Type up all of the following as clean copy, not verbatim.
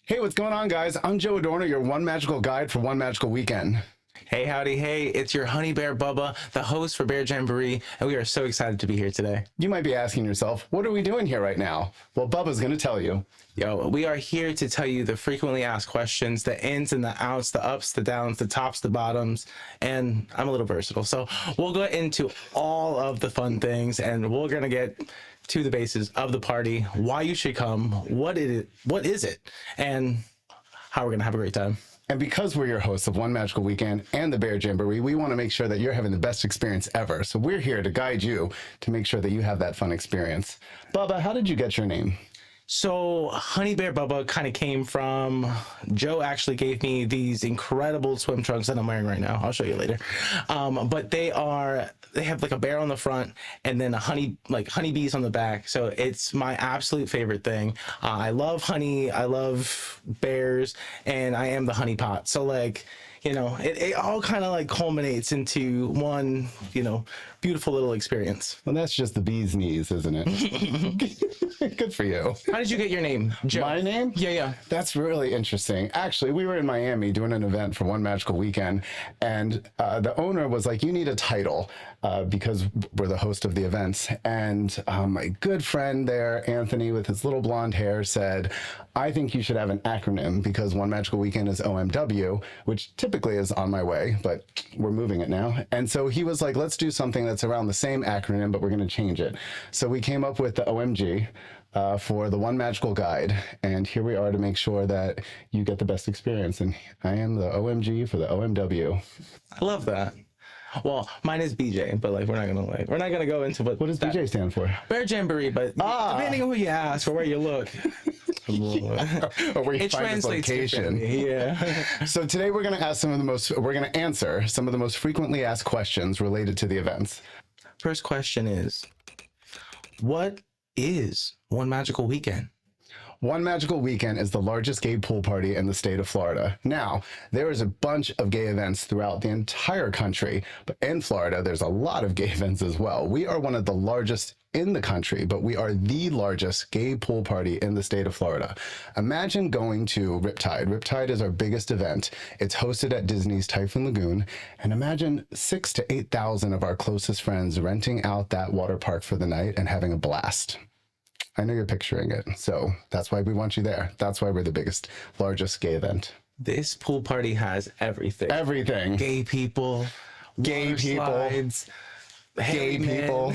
Hey, what's going on, guys? I'm Joe Adorno, your one magical guide for one magical weekend. Hey, howdy, hey, it's your honey bear Bubba, the host for Bear Jamboree, and we are so excited to be here today. You might be asking yourself, what are we doing here right now? Well, Bubba's going to tell you. Yo, we are here to tell you the frequently asked questions, the ins and the outs, the ups, the downs, the tops, the bottoms, and I'm a little versatile. So we'll go into all of the fun things, and we're going to get to the basis of the party, why you should come, what is it, and how we're going to have a great time. And because we're your hosts of One Magical Weekend and the Bear Jamboree, we want to make sure that you're having the best experience ever. So we're here to guide you to make sure that you have that fun experience. Bubba, how did you get your name? So Honey Bear Bubba kind of came from, Joe actually gave me these incredible swim trunks that I'm wearing right now. I'll show you later. But they have like a bear on the front and then honeybees on the back. So it's my absolute favorite thing. I love honey, I love bears, and I am the honey pot. So it all kind of like culminates into one, beautiful little experience. Well, that's just the bee's knees, isn't it? Good for you. How did you get your name, Joe? My name? Yeah. That's really interesting. Actually, we were in Miami doing an event for One Magical Weekend, and the owner was like, you need a title because we're the host of the events. And my good friend there, Anthony, with his little blonde hair, said, I think you should have an acronym because One Magical Weekend is OMW, which typically is on my way, but we're moving it now. And so he was like, let's do something that's around the same acronym, but we're going to change it. So we came up with the OMG. For the One Magical Guide, and here we are to make sure that you get the best experience. And I am the OMG for the OMW. I love that. Well, mine is BJ, but we're not gonna go into what does BJ stand for? Bear Jamboree, but depending on who you ask or where you look, or where you find this location. Yeah. So today we're gonna answer some of the most frequently asked questions related to the events. First question is, what is One Magical Weekend? One Magical Weekend is the largest gay pool party in the state of Florida. Now, there is a bunch of gay events throughout the entire country, but in Florida, there's a lot of gay events as well. We are one of the largest in the country, but we are the largest gay pool party in the state of Florida. Imagine going to Riptide. Riptide is our biggest event. It's hosted at Disney's Typhoon Lagoon. And imagine 6,000 to 8,000 of our closest friends renting out that water park for the night and having a blast. I know you're picturing it, so that's why we want you there. That's why we're the biggest, largest gay event. This pool party has everything. Everything. Gay people, gay people, slides, gay people,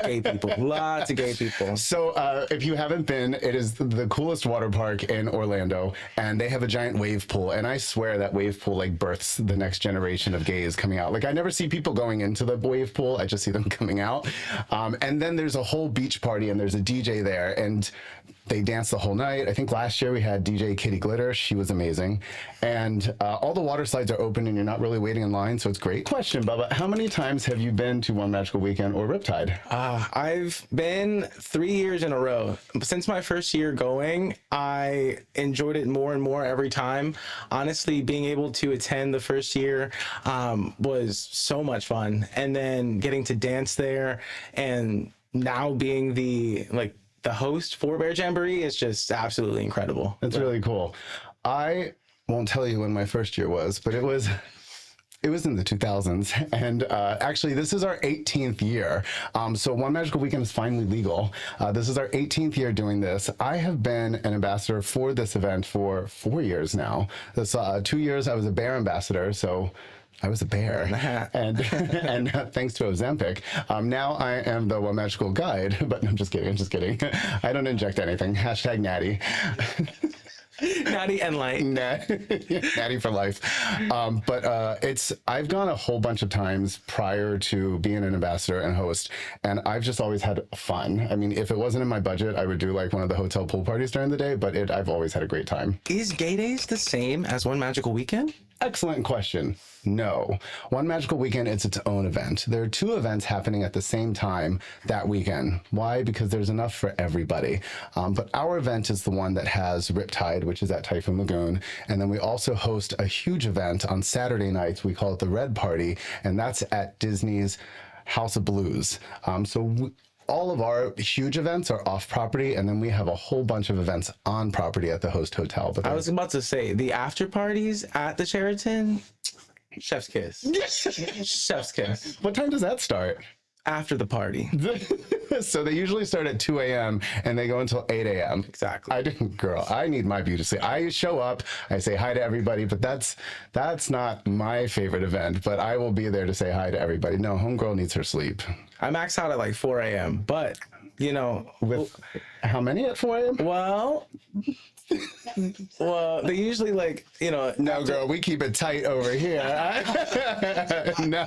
gay people, lots of gay people. So if you haven't been, it is the coolest water park in Orlando, and they have a giant wave pool, and I swear that wave pool births the next generation of gays coming out. I never see people going into the wave pool, I just see them coming out. And then there's a whole beach party, and there's a DJ there, and they dance the whole night. I think last year we had DJ Kitty Glitter. She was amazing. And all the water slides are open and you're not really waiting in line, so it's great. Question, Bubba, how many times have you been to One Magical Weekend or Riptide? I've been 3 years in a row. Since my first year going, I enjoyed it more and more every time. Honestly, being able to attend the first year was so much fun. And then getting to dance there and now being the host for Bear Jamboree is just absolutely incredible. That's really cool. I won't tell you when my first year was, but it was in the 2000s. And actually, this is our 18th year. So One Magical Weekend is finally legal. This is our 18th year doing this. I have been an ambassador for this event for 4 years now. This 2 years I was a bear ambassador, so I was a bear, and thanks to Ozempic, now I am the One Magical Guide. But I'm just kidding. I don't inject anything. Hashtag natty. Natty and light. Natty for life. I've gone a whole bunch of times prior to being an ambassador and host, and I've just always had fun. I mean, if it wasn't in my budget, I would do one of the hotel pool parties during the day, but I've always had a great time. Is Gay Days the same as One Magical Weekend? Excellent question. No. One Magical Weekend is its own event. There are two events happening at the same time that weekend. Why? Because there's enough for everybody. But our event is the one that has Riptide, which is at Typhoon Lagoon. And then we also host a huge event on Saturday nights. We call it the Red Party, and that's at Disney's House of Blues. all of our huge events are off property, and then we have a whole bunch of events on property at the host hotel. But I was about to say the after parties at the Sheraton, chef's kiss. Chef's kiss. what time does that start? After the party. So they usually start at 2 a.m. and they go until 8 a.m. Exactly. I didn't, girl. I need my beauty sleep. I show up, I say hi to everybody, but that's not my favorite event. But I will be there to say hi to everybody. No, homegirl needs her sleep. I max out at like 4 a.m. But you know, With how many at 4 a.m.? Well, they usually like, you know. No, girl, we keep it tight over here. No,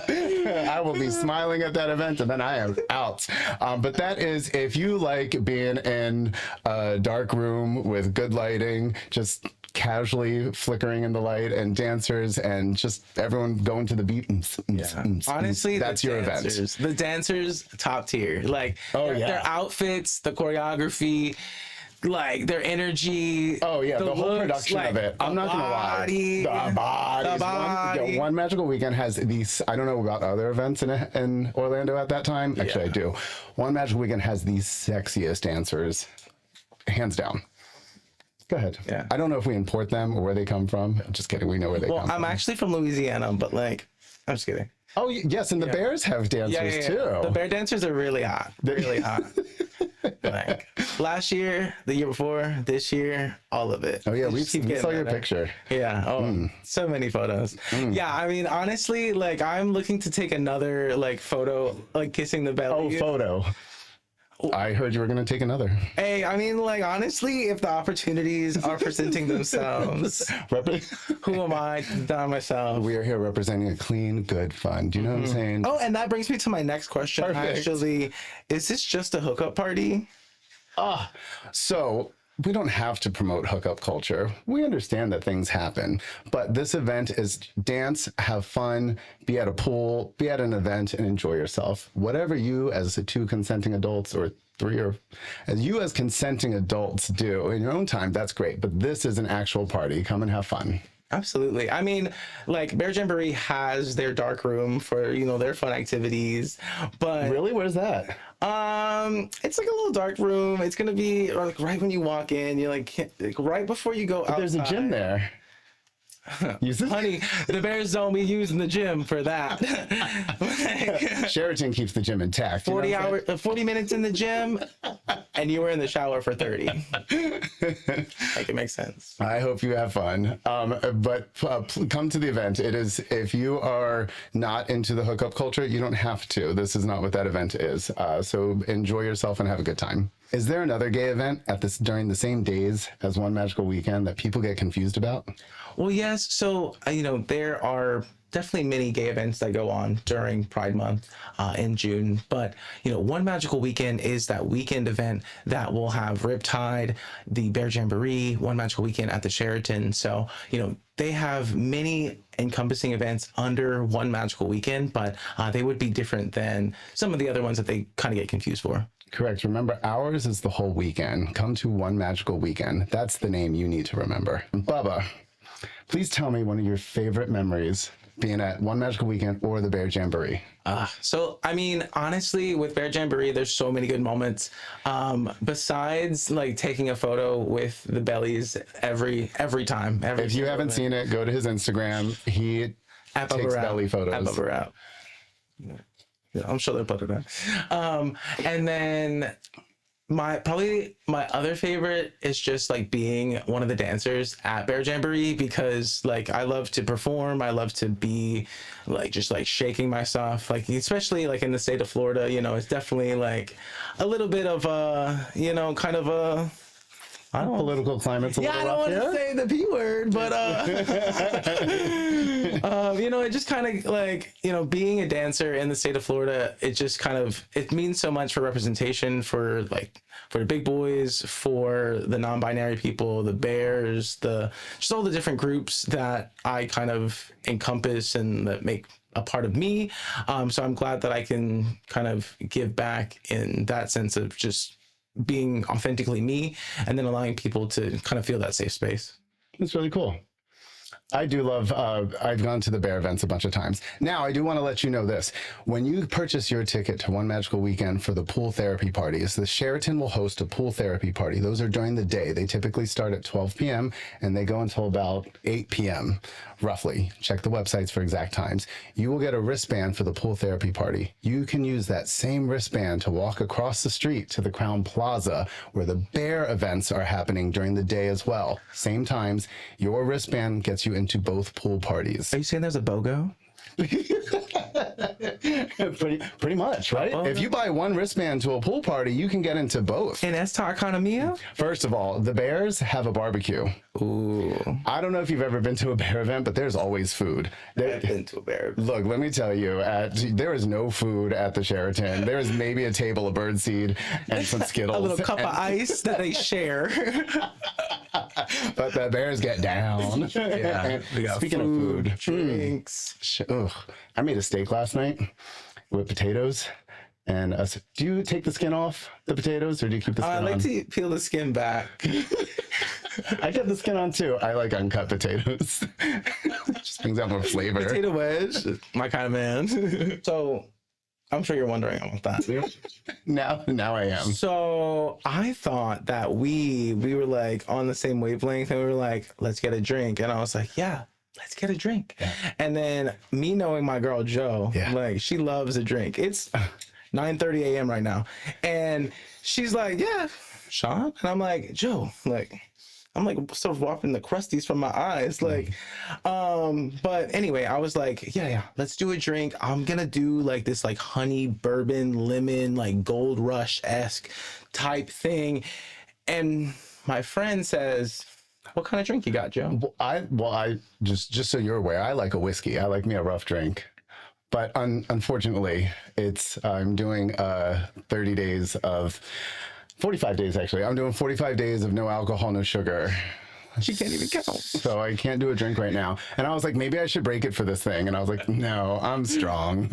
I will be smiling at that event and then I am out. But that is, if you like being in a dark room with good lighting, just casually flickering in the light and dancers and just everyone going to the beat. Honestly, that's your event. The dancers, top tier. Like, their outfits, the choreography, like their energy. Oh yeah, the whole production of it. I'm not gonna lie. The bodies. One Magical Weekend has these. I don't know about other events in Orlando at that time. Actually, I do. One Magical Weekend has the sexiest dancers, hands down. Go ahead. Yeah. I don't know if we import them or where they come from. Just kidding. We know where they come from. I'm actually from Louisiana, but like, I'm just kidding. Oh yes, and the Bears have dancers too. The bear dancers are really hot. Really hot. Like last year, the year before, this year, all of it. Oh yeah, we saw your picture. Yeah. Oh, so many photos. Yeah, I mean, honestly, like I'm looking to take another like photo, like kissing the belly. Oh, photo. I heard you were going to take another. Hey, I mean, like, honestly, if the opportunities are presenting themselves, who am I to deny myself? We are here representing a clean, good fun. Do you know what I'm saying? Oh, and that brings me to my next question. Perfect. Actually, is this just a hookup party? So we don't have to promote hookup culture. We understand that things happen, but this event is dance, have fun, be at a pool, be at an event, and enjoy yourself. Whatever you as two consenting adults or three or as you as consenting adults do in your own time, that's great. But this is an actual party. Come and have fun. Absolutely. I mean, like Bear Jamboree has their dark room for, you know, their fun activities, but Really? Where's that? it's like a little dark room. It's gonna be like right when you walk in, you're like right before you go out. There's a gym there. Use it? Honey, the Bears don't be using the gym for that. Like, Sheraton keeps the gym intact. 40 minutes in the gym, and you were in the shower for 30. Like, it makes sense. I hope you have fun. But come to the event. It is, if you are not into the hookup culture, you don't have to. This is not what that event is. So enjoy yourself and have a good time. Is there another gay event during the same days as One Magical Weekend that people get confused about? Well, yes. So, you know, there are definitely many gay events that go on during Pride Month in June. But, you know, One Magical Weekend is that weekend event that will have Riptide, the Bear Jamboree, One Magical Weekend at the Sheraton. So, you know, they have many encompassing events under One Magical Weekend, but they would be different than some of the other ones that they kind of get confused for. Correct. Remember, ours is the whole weekend. Come to One Magical Weekend. That's the name you need to remember. Bubba, please tell me one of your favorite memories being at One Magical Weekend or the Bear Jamboree. So, I mean, honestly, with Bear Jamboree, there's so many good moments. Besides, like, taking a photo with the bellies every time. If you haven't seen it, go to his Instagram. He takes belly photos. At Bubba out. Yeah, I'm sure they'll put it on. And then probably my other favorite is just like being one of the dancers at Bear Jamboree, because like I love to perform. I love to be like just like shaking my stuff, like especially like in the state of Florida, you know, it's definitely like a little bit of a, you know, kind of a, I don't know. Political climate's a little I don't rough want to say the P word, but you know, it just kind of like, you know, being a dancer in the state of Florida, it just kind of, it means so much for representation for like, for the big boys, for the non-binary people, the bears, just all the different groups that I kind of encompass and that make a part of me. So I'm glad that I can kind of give back in that sense of just being authentically me and then allowing people to kind of feel that safe space. It's really cool. I do love, I've gone to the bear events a bunch of times. Now, I do want to let you know this. When you purchase your ticket to One Magical Weekend for the pool therapy parties, the Sheraton will host a pool therapy party. Those are during the day. They typically start at 12 p.m. and they go until about 8 p.m. roughly. Check the websites for exact times. You will get a wristband for the pool therapy party. You can use that same wristband to walk across the street to the Crown Plaza where the bear events are happening during the day as well. Same times. Your wristband gets you into both pool parties. Are you saying there's a BOGO? pretty much, right? If you buy one wristband to a pool party, you can get into both. And esta economia? First of all, the Bears have a barbecue. Ooh. I don't know if you've ever been to a bear event, but there's always food. I've been to a bear. Look, let me tell you, there is no food at the Sheraton. There is maybe a table of birdseed and some Skittles. A little cup of ice that they share. But the Bears get down. Yeah. We got Speaking of food, drinks. Ugh. I made a steak last night with potatoes. And do you take the skin off the potatoes or do you keep the skin on? I like to peel the skin back. I kept the skin on too. I like uncut potatoes. Just brings out more flavor. Potato wedge, my kind of man. So I'm sure you're wondering about that. Now I am. So I thought that we were like on the same wavelength and we were like, let's get a drink. And I was like, yeah, let's get a drink. Yeah. And then me knowing my girl Jo, like she loves a drink. It's 9:30 a.m. right now. And she's like, yeah, Sean. And I'm like, Jo, like, I'm like sort of wiping the crusties from my eyes. Like, but anyway, I was like, yeah, let's do a drink. I'm gonna do like this like honey bourbon lemon, like Gold Rush-esque type thing. And my friend says, what kind of drink you got, Jo? I just so you're aware, I like a whiskey. I like me a rough drink. But unfortunately, I'm doing 30 days of 45 days actually. I'm doing 45 days of no alcohol, no sugar. She can't even count. So I can't do a drink right now. And I was like, maybe I should break it for this thing. And I was like, no, I'm strong.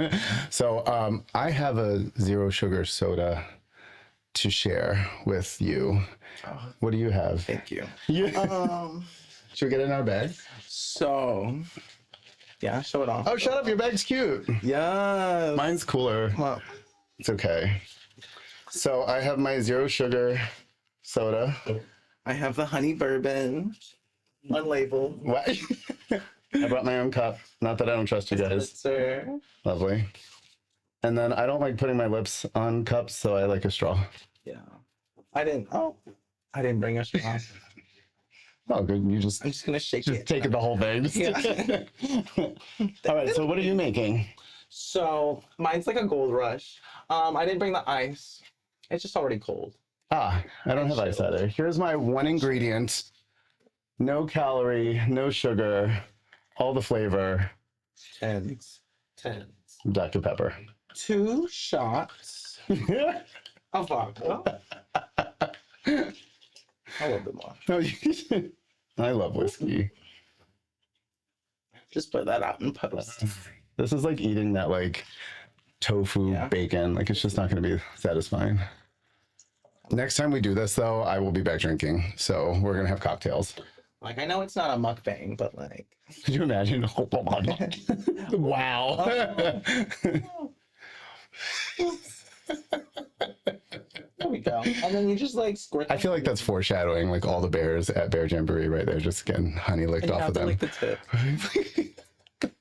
So I have a 0 sugar soda to share with you. What do you have? Thank you. Yeah. Should we get it in our bag? So, yeah, show it off. Oh, shut up. Your bag's cute. Yeah. Mine's cooler. Well, it's okay. So I have my 0 sugar soda. I have the honey bourbon, unlabeled. What? I brought my own cup. Not that I don't trust you guys. Sir. Lovely. And then I don't like putting my lips on cups, so I like a straw. Yeah. I didn't bring a straw. Oh, good. I'm just gonna shake it. Taking the whole thing. Yeah. All right. So what are you making? So mine's like a Gold Rush. I didn't bring the ice. It's just already cold. I don't have ice either. Here's my one ingredient. No calorie, no sugar, all the flavor. Tens. Dr. Pepper. 2 shots of vodka. A little bit more. No, I love whiskey. Just put that out in post. This is like eating that like tofu bacon. Like it's just not going to be satisfying. Next time we do this though, I will be back drinking. So we're going to have cocktails. Like I know it's not a mukbang, but like. Could you imagine? Wow. There we go. And then you just like squirt. I feel like that's foreshadowing like all the bears at Bear Jamboree right there, just getting honey licked off of them. Lick the tip.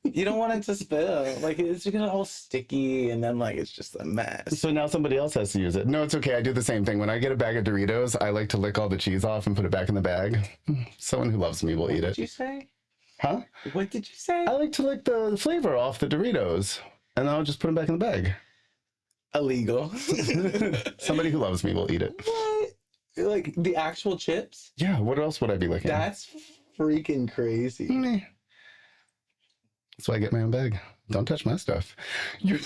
You don't want it to spill. Like it's gonna all sticky and then like it's just a mess. So now somebody else has to use it. No, it's okay. I do the same thing. When I get a bag of Doritos, I like to lick all the cheese off and put it back in the bag. Someone who loves me will eat it. What did you say? Huh? What did you say? I like to lick the flavor off the Doritos and then I'll just put them back in the bag. Illegal. Somebody who loves me will eat it. What? Like the actual chips? Yeah, what else would I be licking? That's freaking crazy. That's why I get my own bag. Don't touch my stuff. You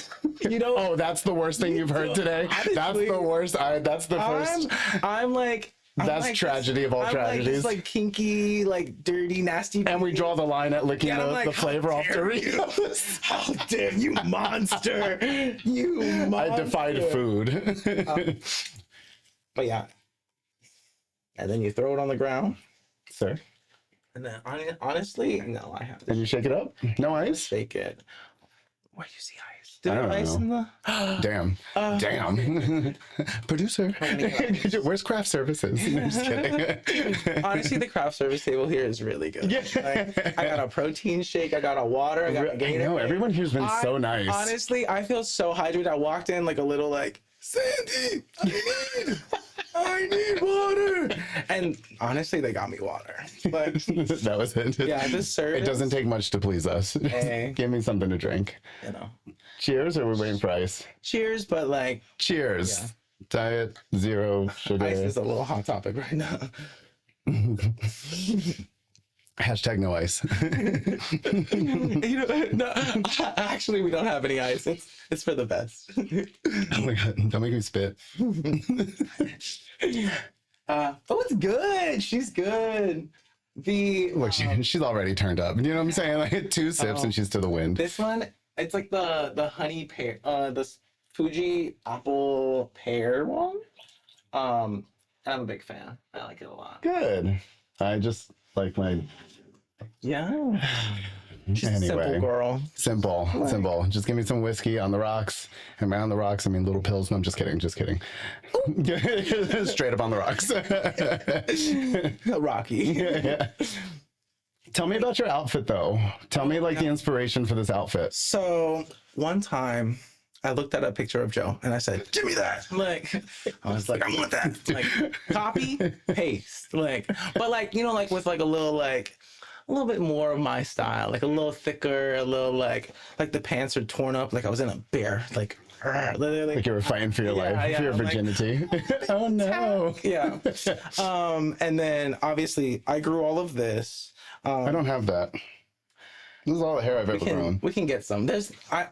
know. Oh, that's the worst thing you've heard today. Honestly, that's the worst. That's the first. I'm like. That's like tragedy this, of all tragedies. Like kinky, like dirty, nasty. And we draw the line at licking the flavor off Doritos. How dare you, monster! You monster! I defied food. But yeah. And then you throw it on the ground. Sir. And then honestly, no, I have to And you shake it up? No ice? shake it. Where do you see ice? Did I I don't ice in the? Damn. Damn. Producer. Where's craft services? No, just kidding. Honestly, the craft service table here is really good. Yeah. Like, I got a protein shake. I got a water. I got a I Gatorade. know, everyone here's been so nice. Honestly, I feel so hydrated. I walked in like a little like, Sandy, I need water. And honestly, they got me water. But that was it. yeah, this service. It doesn't take much to please us. Hey. Give me something to drink. You know. Cheers, or we're waiting for ice? Cheers, but like. Cheers. Yeah. Diet, zero sugar. Ice is a little hot topic right now. Hashtag no ice. You know, no, actually, we don't have any ice. It's for the best. Oh my god! Don't make me spit. Oh, it's good. She's good. Look, she's already turned up. You know what I'm saying? Like 2 sips and she's to the wind. This one, it's like the honey pear, the Fuji apple pear one. I'm a big fan. I like it a lot. Good. I just like my. Yeah. She's a simple Anyway, girl. simple. Just give me some whiskey on the rocks. And by on the rocks, I mean little pills. No, I'm just kidding. Straight up on the rocks. Rocky. Yeah. Tell me about your outfit, though. Tell me like the inspiration for this outfit. So one time, I looked at a picture of Joe and I said, "Give me that!" Like, I was like, "I want that!" Like, copy, paste. Like, but like, you know, like with like a little bit more of my style, like a little thicker, a little like the pants are torn up, like I was in a bear, like Like you were fighting for your life, for your virginity. Like, oh no. Yeah. And then obviously I grew all of this. I don't have that. This is all the hair I've ever grown. We can get some. I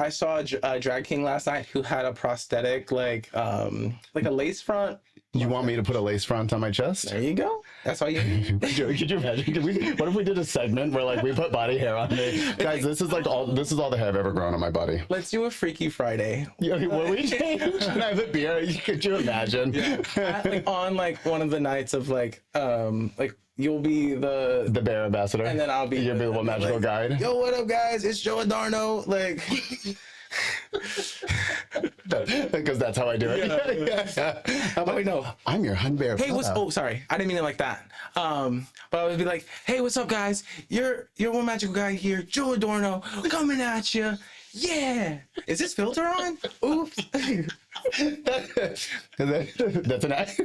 saw a drag king last night who had a prosthetic like a lace front. You want me to put a lace front on my chest? There you go. That's all you need. Could you imagine? What if we did a segment where like we put body hair on me? Guys, this is all the hair I've ever grown on my body. Let's do a Freaky Friday. Yeah, will we change? Can I have a beer? Could you imagine? Like on like one of the nights of like you'll be the bear ambassador, and then I'll be you'll be the one magical guide. Yo, what up, guys? It's Joe Adorno. Like, because that's how I do it. Oh wait, no. I'm your hun bear. Hey, oh, sorry, I didn't mean it like that. But I would be like, hey, what's up, guys? You're one magical guy here, Joe Adorno, coming at you. Yeah. Is this filter on? Oops. That's an act.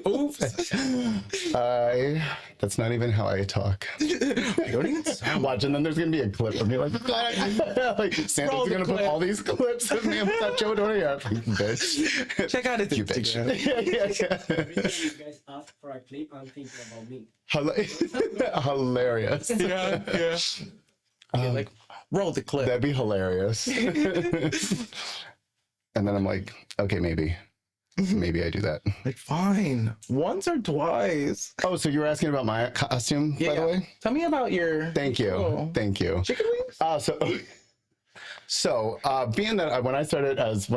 Oops. That's not even how I talk. You don't even sound. Watch, and then there's gonna be a clip of me like Santa's gonna put all these clips of me with that Joe Adorno. Yeah, bitch. Check out his You bitch. Instagram. You guys asked for a clip. I'm thinking about me. Hilarious. Yeah. Like, roll the clip. That'd be hilarious. And then I'm like, okay, maybe I do that. Like, fine. Once or twice. Oh, so you were asking about my costume, by the way? Tell me about your... Thank you. Oh. Thank you. Chicken wings? So being that when I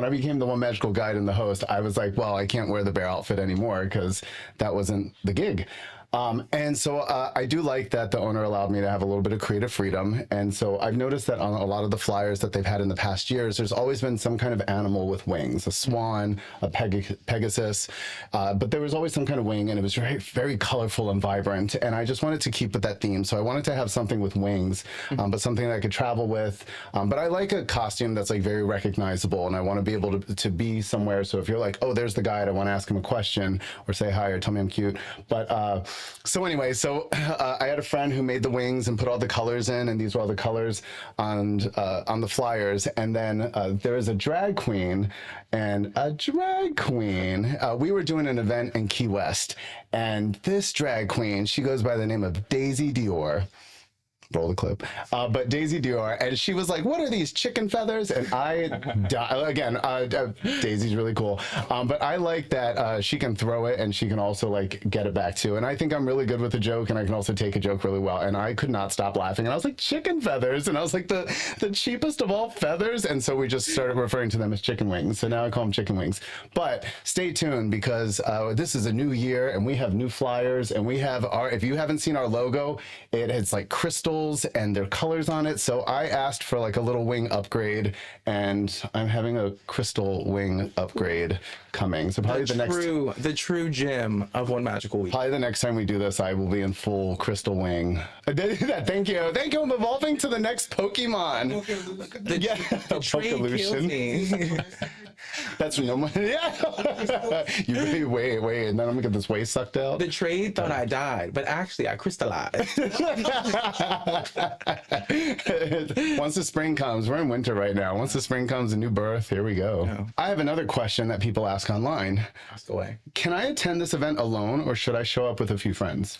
became the one magical guide and the host, I was like, well, I can't wear the bear outfit anymore because that wasn't the gig. And so I do like that the owner allowed me to have a little bit of creative freedom. And so I've noticed that on a lot of the flyers that they've had in the past years, there's always been some kind of animal with wings, a swan, a Pegasus, but there was always some kind of wing, and it was very, very colorful and vibrant. And I just wanted to keep with that theme. So I wanted to have something with wings, but something that I could travel with. But I like a costume that's like very recognizable, and I want to be able to be somewhere. So if you're like, oh, there's the guide, I want to ask him a question or say hi or tell me I'm cute. But so anyway, I had a friend who made the wings and put all the colors in, and these were all the colors on the flyers. And then there is a drag queen, we were doing an event in Key West, and this drag queen, she goes by the name of Daisy Dior. roll the clip. But Daisy Dior, and she was like, "What are these chicken feathers?" And Daisy's really cool. But I like that she can throw it and she can also like get it back too. And I think I'm really good with a joke, and I can also take a joke really well. And I could not stop laughing. And I was like, "Chicken feathers," and I was like, the cheapest of all feathers. And so we just started referring to them as chicken wings. So now I call them chicken wings. But stay tuned, because this is a new year, and we have new flyers, and we have if you haven't seen our logo, it's like crystals and their colors on it. So I asked for like a little wing upgrade, and I'm having a crystal wing upgrade coming. So probably the true gem of One Magical Week. Probably the next time we do this, I will be in full crystal wing. Thank you. I'm evolving to the next Pokemon. The trade kills me. That's no money. Yeah. You really wait, and then I'm gonna get this waste sucked out. The trade thought I died, but actually I crystallized. Once the spring comes, we're in winter right now. Once the spring comes, a new birth. Here we go. Yeah. I have another question that people ask online. Ask away. Can I attend this event alone, or should I show up with a few friends?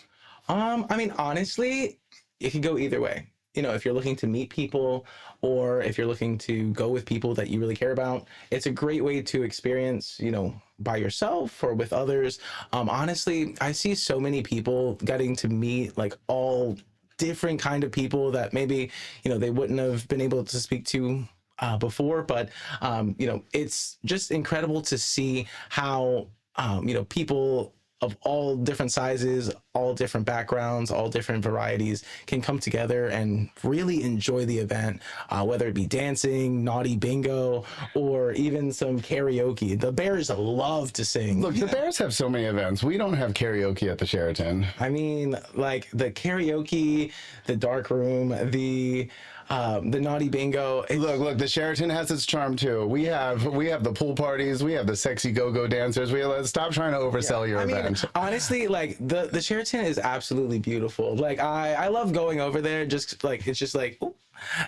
I mean, honestly, it could go either way. You know, if you're looking to meet people, or if you're looking to go with people that you really care about, it's a great way to experience, you know, by yourself or with others. Honestly, I see so many people getting to meet like all different kind of people that maybe, you know, they wouldn't have been able to speak to before. But, you know, it's just incredible to see how, you know, people of all different sizes, all different backgrounds, all different varieties can come together and really enjoy the event, whether it be dancing, naughty bingo, or even some karaoke. The Bears love to sing. Look, the Bears have so many events. We don't have karaoke at the Sheraton. I mean, like the karaoke, the dark room, the naughty bingo. Look, the Sheraton has its charm too. We have the pool parties, we have the sexy go-go dancers. Stop trying to oversell your event. Honestly, like the Sheraton is absolutely beautiful. Like I love going over there. Just like it's just like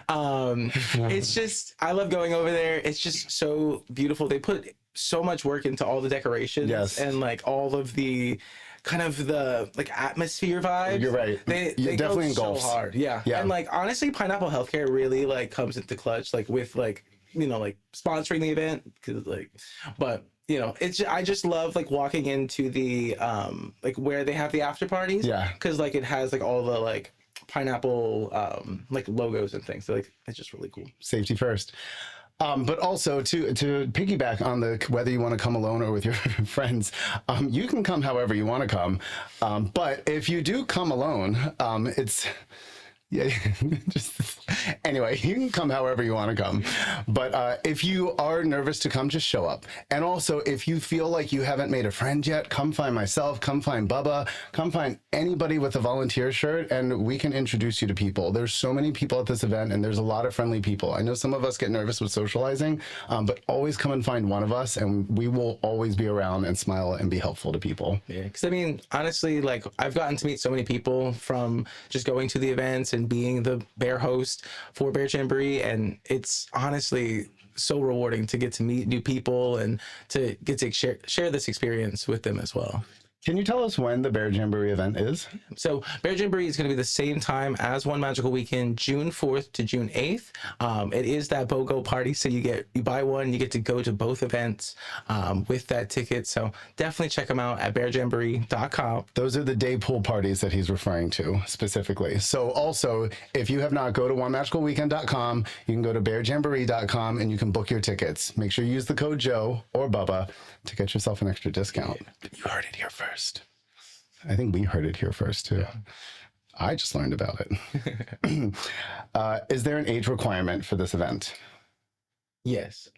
it's just I love going over there. It's just so beautiful. They put so much work into all the decorations and like all of the kind of the like atmosphere vibes. You're right. They definitely go engulfs. so hard. Yeah. And like honestly, Pineapple Healthcare really like comes into clutch like with like, you know, like sponsoring the event, because like, but you know, I just love like walking into the like where they have the after parties. Yeah. Because like it has like all the like pineapple like logos and things. So like it's just really cool. Safety first. But also to piggyback on the whether you want to come alone or with your friends, you can come however you want to come. But if you do come alone, anyway, you can come however you want to come. But if you are nervous to come, just show up. And also, if you feel like you haven't made a friend yet, come find myself, come find Bubba, come find anybody with a volunteer shirt, and we can introduce you to people. There's so many people at this event, and there's a lot of friendly people. I know some of us get nervous with socializing, but always come and find one of us, and we will always be around and smile and be helpful to people. Yeah, because I mean, honestly, like I've gotten to meet so many people from just going to the events and being the bear host for Bear Jamboree, and it's honestly so rewarding to get to meet new people and to get to share this experience with them as well. Can you tell us when the Bear Jamboree event is? So Bear Jamboree is going to be the same time as One Magical Weekend, June 4th to June 8th. It is that BOGO party, so you buy one, you get to go to both events with that ticket. So definitely check them out at bearjamboree.com. Those are the day pool parties that he's referring to specifically. So also, if you have not, go to onemagicalweekend.com. You can go to bearjamboree.com and you can book your tickets. Make sure you use the code Joe or Bubba to get yourself an extra discount. You heard it here first. I think we heard it here first too. Yeah. I just learned about it. Is there an age requirement for this event? Yes.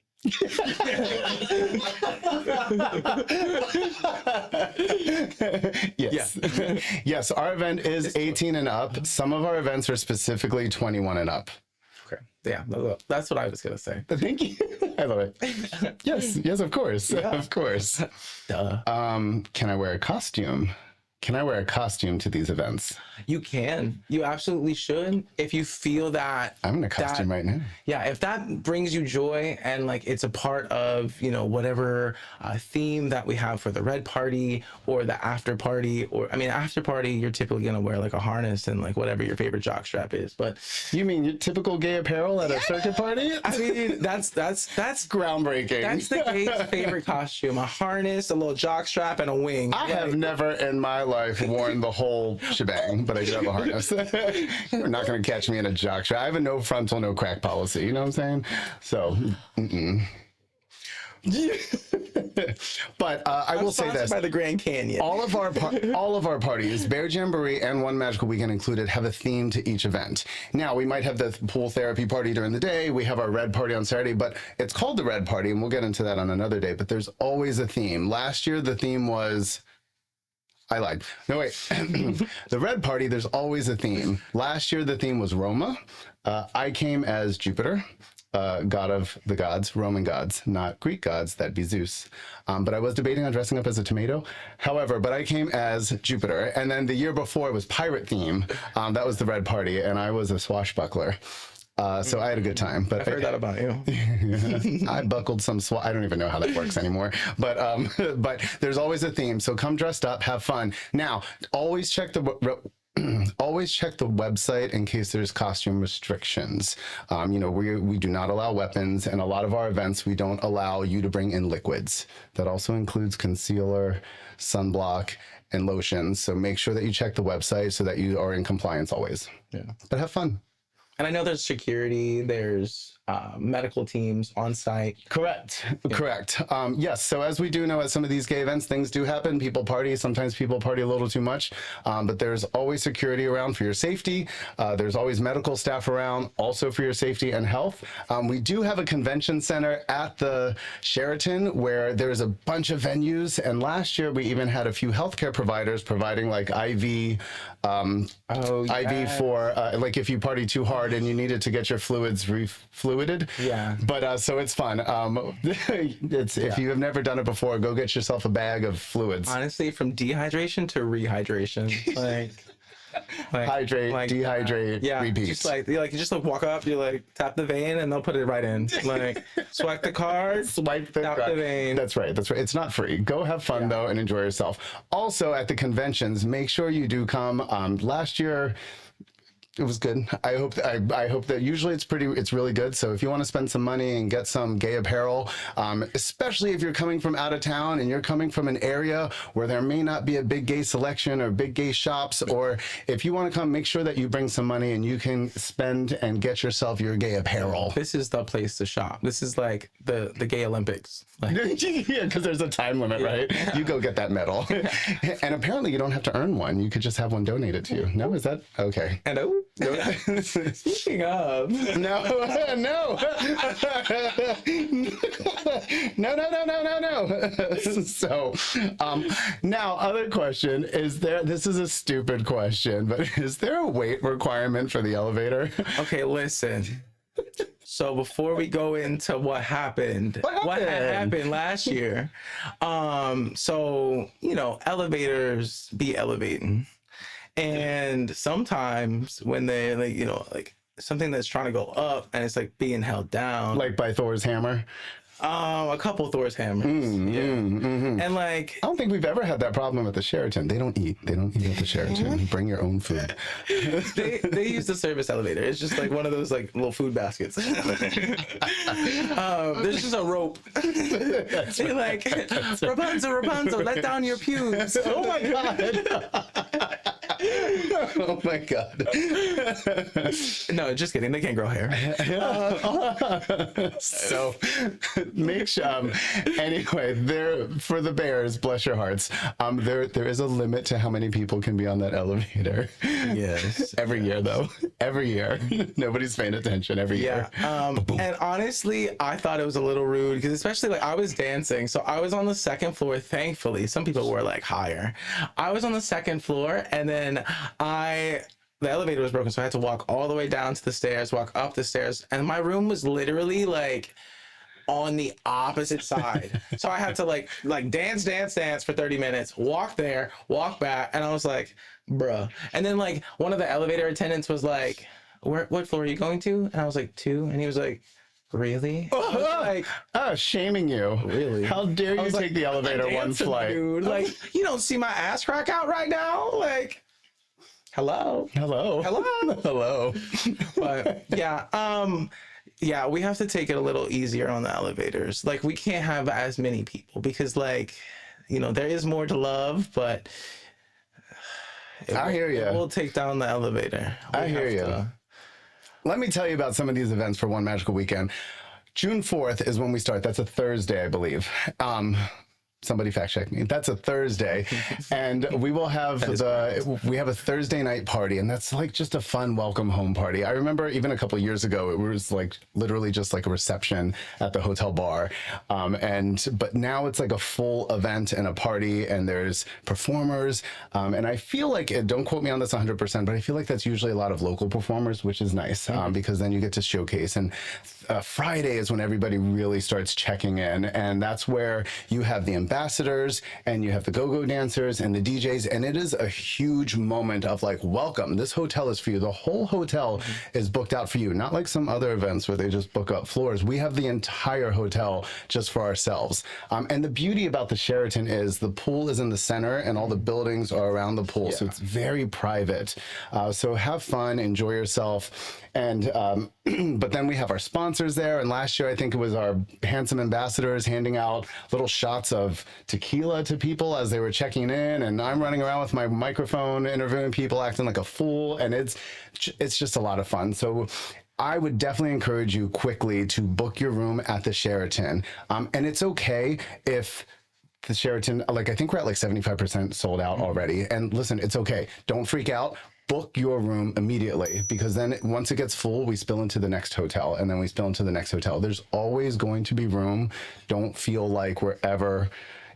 Yes. Yeah. Yes, our event is 18 and up. Some of our events are specifically 21 and up. Okay. Yeah, that's what I was gonna say. Thank you. I love it. Yes, of course. Yeah. Of course. Duh. Can I wear a costume? Can I wear a costume to these events? You can. You absolutely should. If you feel that I'm in a costume right now. Yeah, if that brings you joy and like it's a part of, you know, whatever theme that we have for the red party or the after party, or I mean, after party, you're typically gonna wear like a harness and like whatever your favorite jockstrap is. But you mean your typical gay apparel at a circuit party? I mean, that's groundbreaking. That's the gay's favorite costume: a harness, a little jockstrap, and a wing. I have never in my life worn the whole shebang, but I do have a harness. You're not going to catch me in a jockstrap. I have a no frontal, no crack policy. You know what I'm saying? So, but I will say this: by the Grand Canyon. all of our parties, Bear Jamboree and One Magical Weekend included, have a theme to each event. Now we might have the pool therapy party during the day. We have our red party on Saturday, but it's called the red party, and we'll get into that on another day. But there's always a theme. Last year the theme was. I lied. No, wait. The red party, there's always a theme. Last year, the theme was Roma. I came as Jupiter, god of the gods, Roman gods, not Greek gods. That'd be Zeus. But I was debating on dressing up as a tomato. However, but I came as Jupiter. And then the year before, it was pirate theme. That was the red party, and I was a swashbuckler. So I had a good time. But I've heard that about you. I buckled some I don't even know how that works anymore. But there's always a theme. So come dressed up, have fun. Now, always check the website in case there's costume restrictions. You know, we do not allow weapons, and a lot of our events we don't allow you to bring in liquids. That also includes concealer, sunblock, and lotions. So make sure that you check the website so that you are in compliance always. Yeah. But have fun. And I know there's security, there's medical teams on site. Correct. Yes. So as we do know at some of these gay events, things do happen. People party. Sometimes people party a little too much. But there's always security around for your safety. There's always medical staff around also for your safety and health. We do have a convention center at the Sheraton where there's a bunch of venues. And last year we even had a few healthcare providers providing like IV for like if you party too hard and you needed to get your fluids fluided. Yeah. But so it's fun. If you have never done it before, go get yourself a bag of fluids. Honestly, from dehydration to rehydration, hydrate, dehydrate, repeat. Just like you just like walk up, you like tap the vein, and they'll put it right in. Like swipe the card, tap the vein. That's right. It's not free. Go have fun though and enjoy yourself. Also at the conventions, make sure you do come. Last year. It was good. I hope that usually it's really good. So if you want to spend some money and get some gay apparel, especially if you're coming from out of town and you're coming from an area where there may not be a big gay selection or big gay shops, or if you want to come, make sure that you bring some money and you can spend and get yourself your gay apparel. This is the place to shop. This is like the gay Olympics. Like, yeah, because there's a time limit, right? You go get that medal. And apparently you don't have to earn one. You could just have one donated to you. No, is that okay? Hello? Speaking of, no. So, now other question is there. This is a stupid question, but is there a weight requirement for the elevator? Okay, listen. So before we go into what happened last year, so you know, elevators be elevating. And sometimes when they like, you know, like something that's trying to go up and it's like being held down, like by Thor's hammer. A couple Thor's hammers. And like, I don't think we've ever had that problem at the Sheraton. They don't eat at the Sheraton. Bring your own food. they use the service elevator. It's just like one of those like little food baskets. There's just a rope. They're like, Rapunzel, let down your pubes. Oh my god. Oh my god. No, just kidding. They can't grow hair. So make sure anyway, there for the bears, bless your hearts. There is a limit to how many people can be on that elevator. Yes. Every year though. Every year. Nobody's paying attention every year. And honestly, I thought it was a little rude because especially like I was dancing. So I was on the second floor, thankfully. Some people were like higher. I was on the second floor and then the elevator was broken, so I had to walk all the way down to the stairs, walk up the stairs, and my room was literally like on the opposite side. So I had to like dance for 30 minutes, walk there, walk back, and I was like, bruh. And then like one of the elevator attendants was like, what floor are you going to? And I was like, 2. And he was like, really? I was like, shaming you. Really? How dare you take the elevator one flight? Dude, like, you don't see my ass crack out right now? Like, hello. But yeah, we have to take it a little easier on the elevators. Like, we can't have as many people because, like, you know, there is more to love, but I hear you. We'll take down the elevator. I hear you. Let me tell you about some of these events for One Magical Weekend. June 4th is when we start. That's a Thursday, I believe. Somebody fact check me. That's a Thursday, and we will have we have a Thursday night party, and that's like just a fun welcome home party. I remember even a couple of years ago, it was like literally just like a reception at the hotel bar, but now it's like a full event and a party, and there's performers, and I feel like don't quote me on this 100%, but I feel like that's usually a lot of local performers, which is nice because then you get to showcase. And Friday is when everybody really starts checking in, and that's where you have the ambassadors and you have the go-go dancers and the DJs, and it is a huge moment of like, welcome, this hotel is for you. The whole hotel is booked out for you, not like some other events where they just book up floors. We have the entire hotel just for ourselves. And the beauty about the Sheraton is the pool is in the center and all the buildings are around the pool, so it's very private. So have fun, enjoy yourself. And but then we have our sponsors there, and last year I think it was our handsome ambassadors handing out little shots of tequila to people as they were checking in, and I'm running around with my microphone interviewing people, acting like a fool, and it's just a lot of fun. So I would definitely encourage you quickly to book your room at the Sheraton, and it's okay if the Sheraton, like I think we're at like 75% sold out already, and listen, it's okay, don't freak out. Book your room immediately, because then once it gets full, we spill into the next hotel, and then we spill into the next hotel. There's always going to be room. Don't feel like we're ever.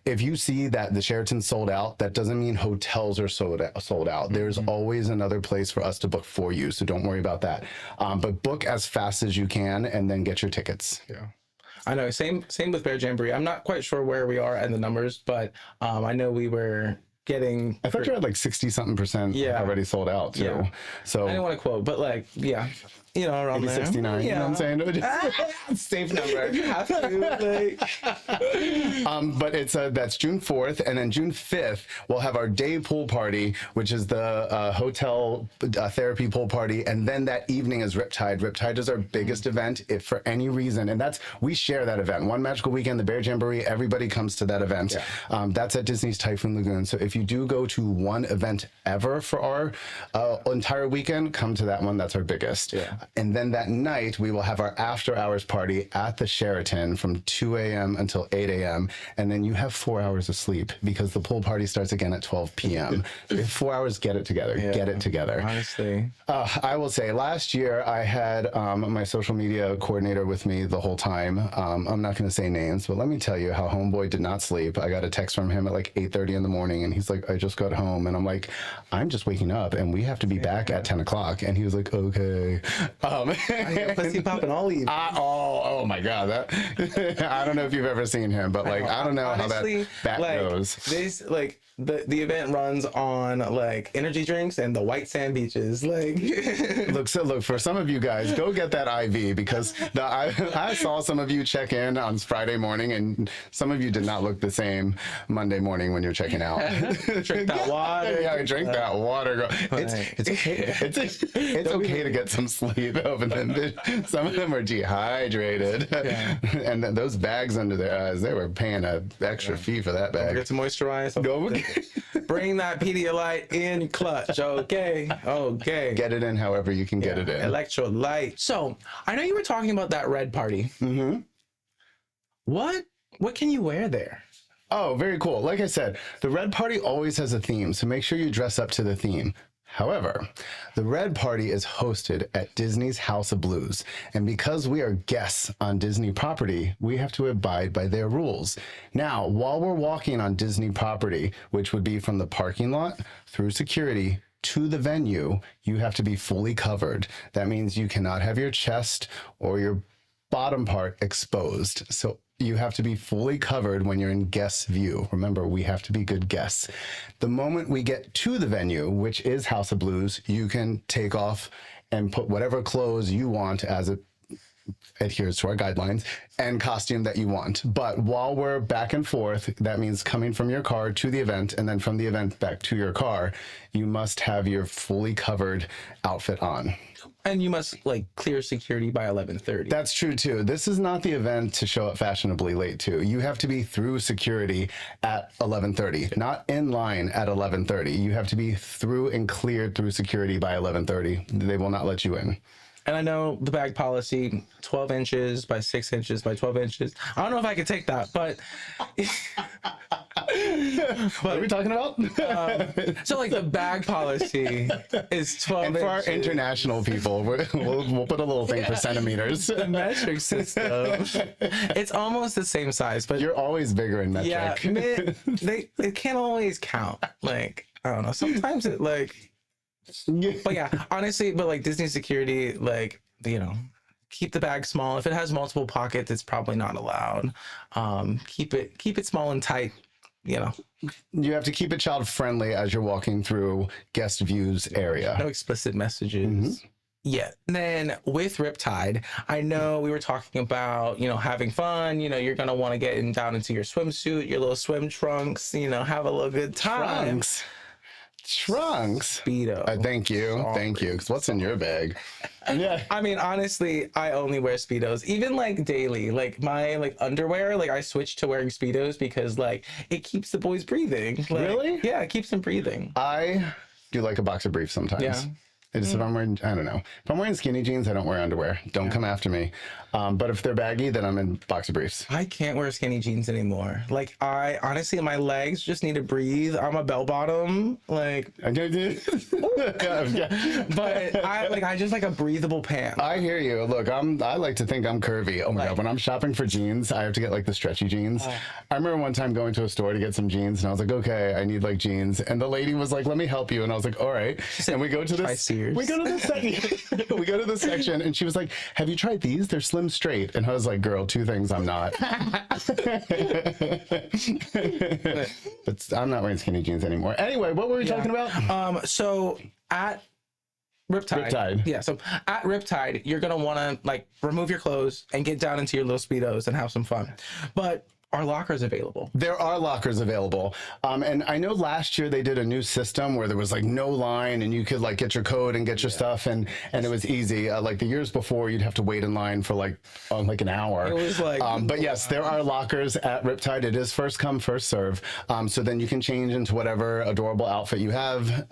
If you see that the Sheraton's sold out, that doesn't mean hotels are sold out. There's always another place for us to book for you, so don't worry about that. But book as fast as you can, and then get your tickets. Yeah. I know. Same with Bear Jamboree. I'm not quite sure where we are in the numbers, but I know we were getting. I thought you had like 60-something% already sold out too. Yeah. So I didn't want to quote, but like, you know, around there. 69. You know what I'm saying? Safe number. You have to. Like. But it's that's June 4th, and then June 5th we'll have our day pool party, which is the hotel therapy pool party, and then that evening is Riptide. Riptide is our biggest event, if for any reason, and we share that event. One Magical Weekend, the Bear Jamboree, everybody comes to that event. Yeah. That's at Disney's Typhoon Lagoon. So if you do go to one event ever for our entire weekend, come to that one. That's our biggest. Yeah. And then that night we will have our after hours party at the Sheraton from 2 a.m. until 8 a.m. And then you have 4 hours of sleep, because the pool party starts again at 12 p.m. 4 hours, get it together. Yeah. Get it together. Honestly. I will say last year I had my social media coordinator with me the whole time. I'm not going to say names, but let me tell you how homeboy did not sleep. I got a text from him at like 8:30 in the morning, and he's like, I just got home. And I'm like, I'm just waking up and we have to be back at 10 o'clock. And he was like, okay. Pussy popping all evening. Oh my God. I don't know if you've ever seen him, but like, I don't know honestly, how that like, goes. This, like, the event runs on like energy drinks and the white sand beaches. Like, look, for some of you guys, go get that IV, because I saw some of you check in on Friday morning, and some of you did not look the same Monday morning when you're checking out. Drink that water. Yeah, drink that water. It's okay. It's okay to get some sleep. Some of them are dehydrated, and those bags under their eyes, they were paying an extra fee for that bag. Get to moisturize. Bring that Pedialyte in clutch, okay? Get it in however you can get it in. Electrolyte. So, I know you were talking about that red party. Mm-hmm. What can you wear there? Oh, very cool. Like I said, the red party always has a theme, so make sure you dress up to the theme. However, the red party is hosted at Disney's House of Blues, and because we are guests on Disney property, we have to abide by their rules. Now, while we're walking on Disney property, which would be from the parking lot through security to the venue, you have to be fully covered. That means you cannot have your chest or your bottom part exposed. So you have to be fully covered when you're in guest view. Remember, we have to be good guests. The moment we get to the venue, which is House of Blues, you can take off and put whatever clothes you want as it adheres to our guidelines and costume that you want. But while we're back and forth, that means coming from your car to the event and then from the event back to your car, you must have your fully covered outfit on. And you must like clear security by 11:30. That's true too. This is not the event to show up fashionably late to. You have to be through security at 11:30, not in line at 11:30. You have to be through and cleared through security by 11:30. They will not let you in. And I know the bag policy, 12 inches by 6 inches by 12 inches. I don't know if I could take that, but what are we talking about? so like the bag policy is 12 And for our inches. international people, we'll put a little thing for centimeters. The metric system. It's almost the same size, but You're always bigger in metric. yeah, they can't always count. Like, I don't know. Sometimes it like, but yeah, honestly, but like Disney security, like, you know, keep the bag small. If it has multiple pockets, it's probably not allowed. Keep it small and tight. You know, You have to keep it child friendly as you're walking through guest views area. no explicit messages. Yeah. Then with Riptide, I know we were talking about, you know, having fun. You know, you're gonna want to get down into your swimsuit, your little swim trunks. You know, have a little good time. Trunks. Speedo. Thank you. Thank you. 'Cause what's in your bag? Yeah. I mean, honestly, I only wear Speedos, even like daily. Like my like underwear, like I switched to wearing Speedos because like it keeps the boys breathing. Like, Really? Yeah, it keeps them breathing. I do like a boxer brief sometimes. Yeah. It's if I'm wearing, I don't know. If I'm wearing skinny jeans, I don't wear underwear. Don't come after me. But if they're baggy, then I'm in boxer briefs. I can't wear skinny jeans anymore. Like I honestly, my legs just need to breathe. I'm a bell bottom, like, I but I just like a breathable pant. hear you. Look, I like to think I'm curvy. Oh my God. When I'm shopping for jeans, I have to get like the stretchy jeans. I remember one time going to a store to get some jeans and I was like, okay, I need like jeans. And the lady was like, let me help you. And I was like, all right. And we go to this. We go to the section. We go to the section, and she was like, "Have you tried these? They're slim straight." And I was like, "Girl, two things I'm not." But I'm not wearing skinny jeans anymore. Anyway, what were we talking about? So at Riptide. Yeah, so at Riptide, you're gonna wanna like remove your clothes and get down into your little Speedos and have some fun. But are lockers available? There are lockers available. And I know last year they did a new system where there was like no line and you could like get your code and get your stuff and it was easy. Like the years before, you'd have to wait in line for like an hour. It was like, but yes, there are lockers at Riptide. It is first come, first serve. So then you can change into whatever adorable outfit you have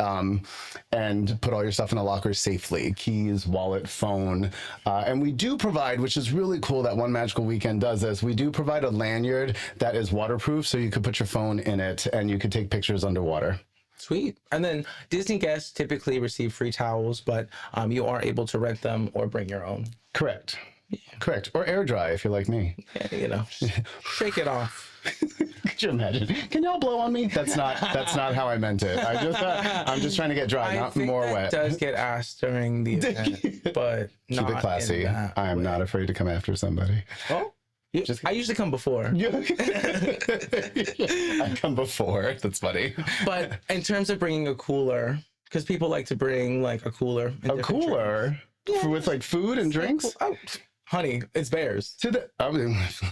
and put all your stuff in the locker safely. Keys, wallet, phone. And we do provide, which is really cool that One Magical Weekend does this, we do provide a lanyard that is waterproof, so you could put your phone in it and you could take pictures underwater. Sweet. And then Disney guests typically receive free towels, but you are able to rent them or bring your own. Correct. Correct. Or air dry if you're like me. Yeah, you know, shake it off. Could you imagine? Can y'all blow on me? That's not how I meant it. I'm just trying to get dry, not more wet. Does get asked during the event, but keep it classy. I am not afraid to come after somebody. Oh. I usually come before. I come before. That's funny. But in terms of bringing a cooler, because people like to bring like a cooler. A cooler? Yeah. With like food and drinks? Oh, honey, it's bears.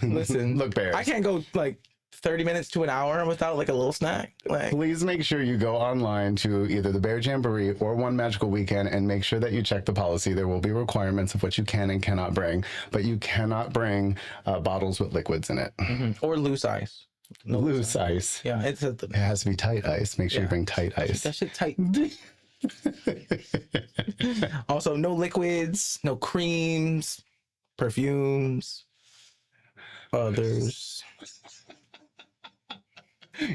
Listen, look, bears. I can't go like 30 minutes to an hour without like a little snack. Like, please make sure you go online to either the Bear Jamboree or One Magical Weekend and make sure that you check the policy. There will be requirements of what you can and cannot bring, but you cannot bring bottles with liquids in it. Or loose ice. No loose ice. Yeah, it has to be tight ice. Make sure you bring tight ice. That shit tight. Also, no liquids, no creams, perfumes, others.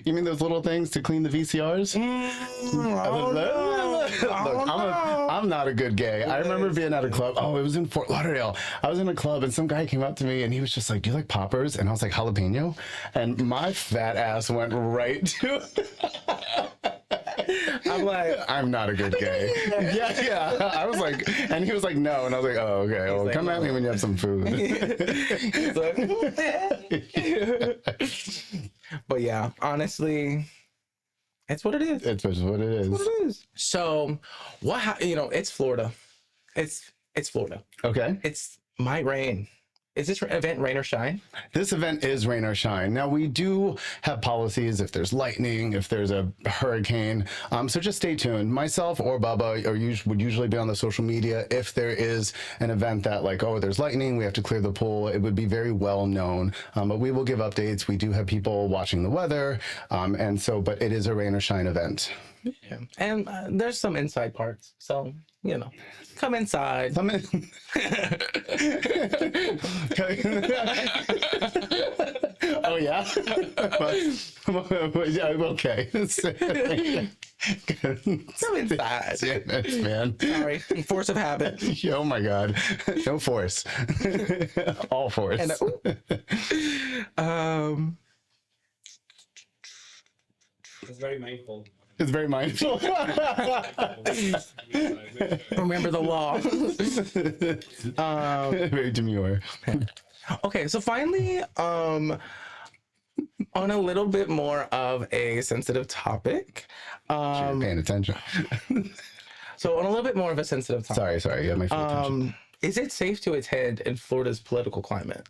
You mean those little things to clean the VCRs? Look, I'm not a good gay. I remember being at a club. Oh, it was in Fort Lauderdale. I was in a club and some guy came up to me and he was just like, "Do you like poppers?" And I was like, "Jalapeno?" And my fat ass went right to I'm like, I'm not a good gay. Yeah. I was like, and he was like, no. And I was like, oh, okay. Well, like, come at me when you have some food. He's like, but yeah, honestly, it's what it is. It's just what it is. What it is. So, it's Florida. It's Florida. Okay. It's might rain. Is this event rain or shine? This event is rain or shine. Now, we do have policies if there's lightning, if there's a hurricane. So just stay tuned. Myself or Bubba would usually be on the social media. If there is an event that like, oh, there's lightning, we have to clear the pool, it would be very well known. But we will give updates. We do have people watching the weather. But it is a rain or shine event. Yeah. And there's some inside parts. So, come inside. Come in. Oh, yeah? Okay. Come inside. Yes, man. Sorry. Force of habit. Oh, my God. No force. All force. And, It's very mindful. It's very mindful. remember the law. Very demure. Okay, so finally, on a little bit more of a sensitive topic. You're paying attention. So on a little bit more of a sensitive topic. Sorry. You got my full attention. Is it safe to attend in Florida's political climate?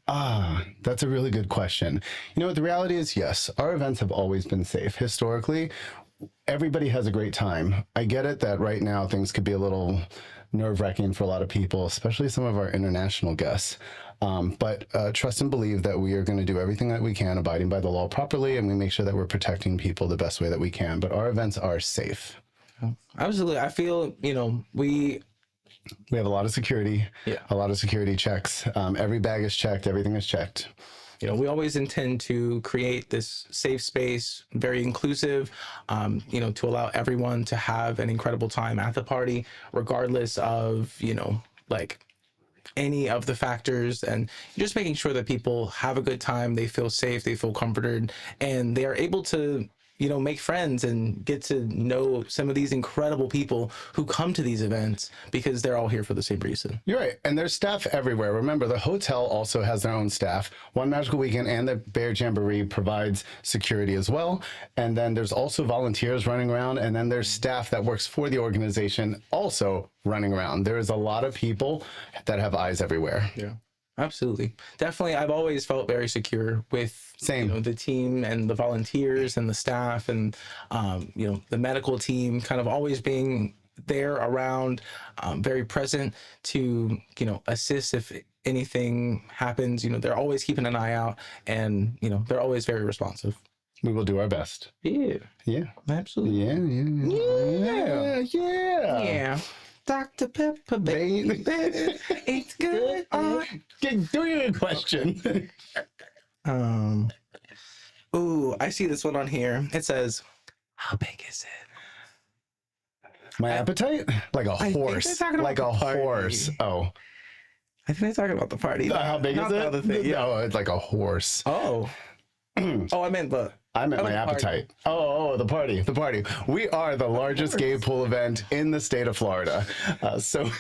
That's a really good question. The reality is, yes, our events have always been safe. Historically, everybody has a great time. I get it that right now things could be a little nerve-wracking for a lot of people, especially some of our international guests. But trust and believe that we are going to do everything that we can, abiding by the law properly, and we make sure that we're protecting people the best way that we can. But our events are safe. Absolutely. I feel, we have a lot of security, Yeah. a lot of security checks. Every bag is checked. Everything is checked. we always intend to create this safe space, very inclusive, to allow everyone to have an incredible time at the party, regardless of, any of the factors, and just making sure that people have a good time, they feel safe, they feel comforted, and they are able to make friends and get to know some of these incredible people who come to these events because they're all here for the same reason. You're right. And there's staff everywhere. Remember, the hotel also has their own staff. One Magical Weekend and the Bear Jamboree provides security as well. And then there's also volunteers running around. And then there's staff that works for the organization also running around. There is a lot of people that have eyes everywhere. Yeah. Absolutely. Definitely. I've always felt very secure with the team and the volunteers and the staff and, the medical team kind of always being there around, very present to, assist if anything happens. They're always keeping an eye out and, they're always very responsive. We will do our best. Yeah. Yeah. Absolutely. Yeah. Dr. Pepper, baby, it's good. Do your question. Ooh, I see this one on here. It says, "How big is it?" My appetite, like a horse, like a horse. Oh, I think they're talking about the party. how big is it? Other thing. Yeah. No, it's like a horse. Oh, I meant my appetite. Oh, the party. We are the largest gay pool event in the state of Florida. So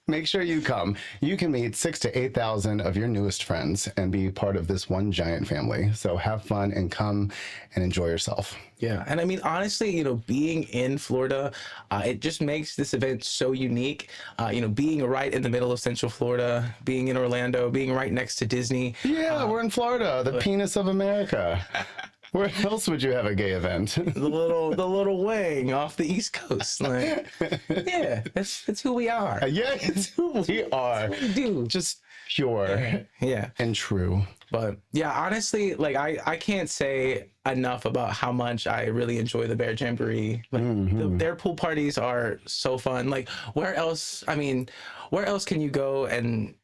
make sure you come. You can meet 6,000 to 8,000 of your newest friends and be part of this one giant family. So have fun and come and enjoy yourself. Yeah. And I mean, honestly, being in Florida, it just makes this event so unique. Being right in the middle of Central Florida, being in Orlando, being right next to Disney. Yeah, we're in Florida, the penis of America. Where else would you have a gay event? the little wing off the East Coast. Like, yeah, that's who we are. Yeah, it's who we are. We do. Just pure. Yeah. And true. But yeah, honestly, like I can't say enough about how much I really enjoy the Bear Jamboree. Like their pool parties are so fun. Like where else can you go and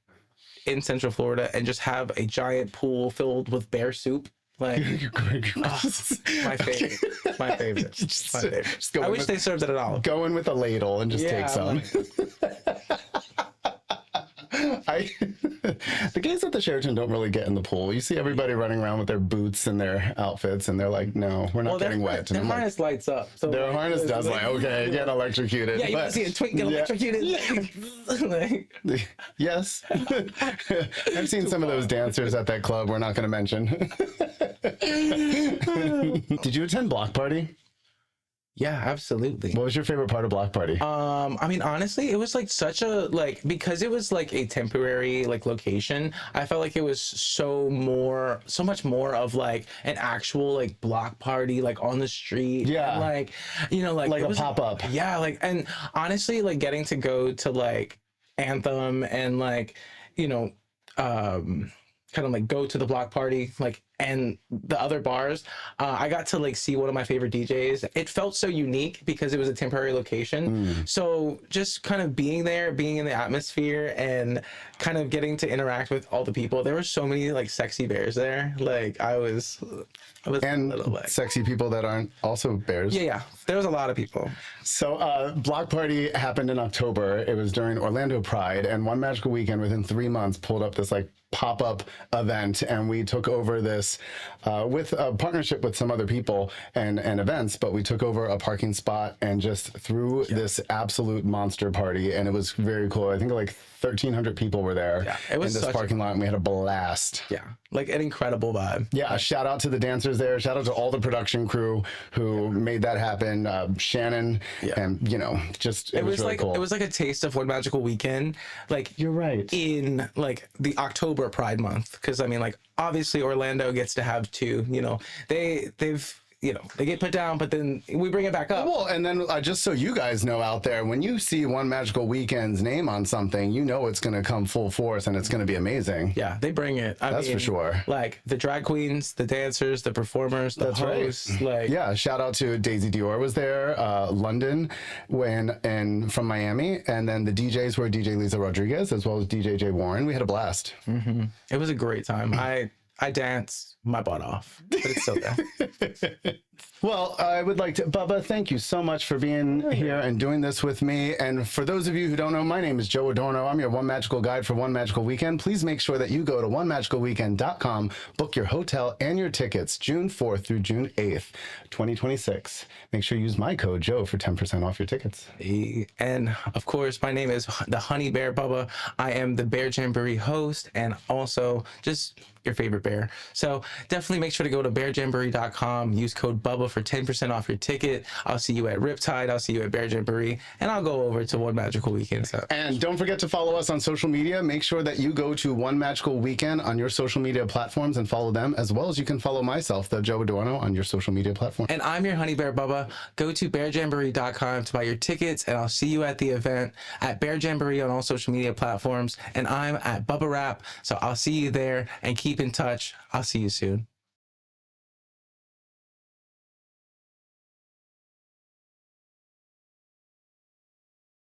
in Central Florida and just have a giant pool filled with bear soup? Like, my favorite. My favorite. I wish they served it at all. Go in with a ladle and just take some. I The guys at the Sheraton don't really get in the pool. You see everybody running around with their boots and their outfits, and they're like, "No, we're not getting wet." Their harness lights up. So their harness does okay, get electrocuted. Yeah, you want to see a twink get electrocuted. Yes, I've seen some of those dancers at that club. We're not going to mention. Did you attend Block Party? Yeah, absolutely. What was your favorite part of Block Party? I mean, honestly, it was like such a because it was like a temporary location. I felt like it was so much more of like an actual like block party like on the street. Yeah, and, like like it a pop up. Yeah, and honestly, like getting to go to like Anthem and kind of like go to the block party and the other bars. I got to see one of my favorite DJs. It felt so unique because it was a temporary location. So just kind of being there, being in the atmosphere, and kind of getting to interact with all the people. There were so many sexy bears there. I was and a little sexy people that aren't also bears. Yeah. There was a lot of people. So Block Party happened in October. It was during Orlando Pride, and One Magical Weekend within 3 months pulled up this pop-up event, and we took over this with a partnership with some other people and events, but we took over a parking spot and just threw this absolute monster party, and it was very cool. I think 1,300 people were there in this parking lot, and we had a blast. Yeah, an incredible vibe. Yeah, shout out to the dancers there. Shout out to all the production crew who made that happen. Shannon, and just it was really cool. It was like a taste of One Magical Weekend. You're right. In the October Pride month, because I mean, obviously Orlando gets to have two. They've they get put down, but then we bring it back up. Well, and then just so you guys know out there, when you see One Magical Weekend's name on something, you know it's going to come full force and it's going to be amazing. Yeah, they bring it. I mean, for sure. The drag queens, the dancers, the performers, the hosts. Right. Yeah, shout out to Daisy Dior was there, London, and from Miami, and then the DJs were DJ Lisa Rodriguez as well as DJ Jay Warren. We had a blast. Mm-hmm. It was a great time. I danced my butt off, but it's so good. Well, I would like to, Bubba, thank you so much for being here and doing this with me. And for those of you who don't know, my name is Joe Adorno. I'm your One Magical Guide for One Magical Weekend. Please make sure that you go to onemagicalweekend.com, book your hotel and your tickets June 4th through June 8th, 2026. Make sure you use my code Joe for 10% off your tickets. And of course, my name is the Honey Bear Bubba. I am the Bear Jamboree host and also just your favorite bear. So definitely make sure to go to bearjamboree.com, use code Bubba for 10% off your ticket. I'll see you at Riptide, I'll see you at Bear Jamboree, and I'll go over to One Magical Weekend. So. And don't forget to follow us on social media. Make sure that you go to One Magical Weekend on your social media platforms and follow them, as well as you can follow myself, the Joe Adorno, on your social media platform. And I'm your Honey Bear Bubba. Go to bearjamboree.com to buy your tickets, and I'll see you at the event at Bear Jamboree on all social media platforms. And I'm at Bubba Rap, so I'll see you there, and keep in touch. I'll see you soon.